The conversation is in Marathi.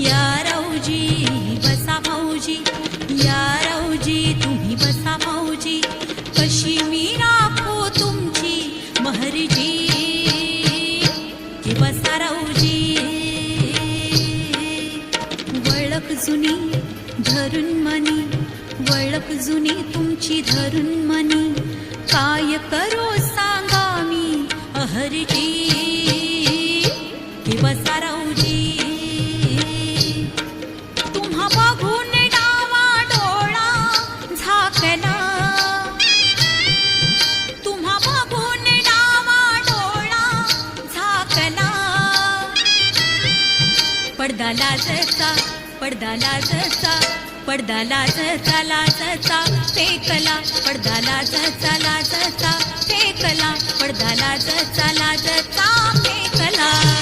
या राऊजी बसा भाऊजी, या राऊजी तुम्ही बसा भाऊजी, कशी मी राखो तुमची महरजी, की बसा राऊजी. वळख जुनी धरून मनी, वळख जुनी तुमची धरून मनी, काय करो सांगा मी अहरजी, की बसा राऊजी. तुम्हा बघून डावा डोळा झाकला, तुम्हा बघून डावा डोळा झाकला, पडदा लाजचा, पडदा लाजचा, पडदा लाजचा लाजचा फेकला, पडदा लाजचा लाजचा फेकला, पडदा लाजचा लाजचा फेकला.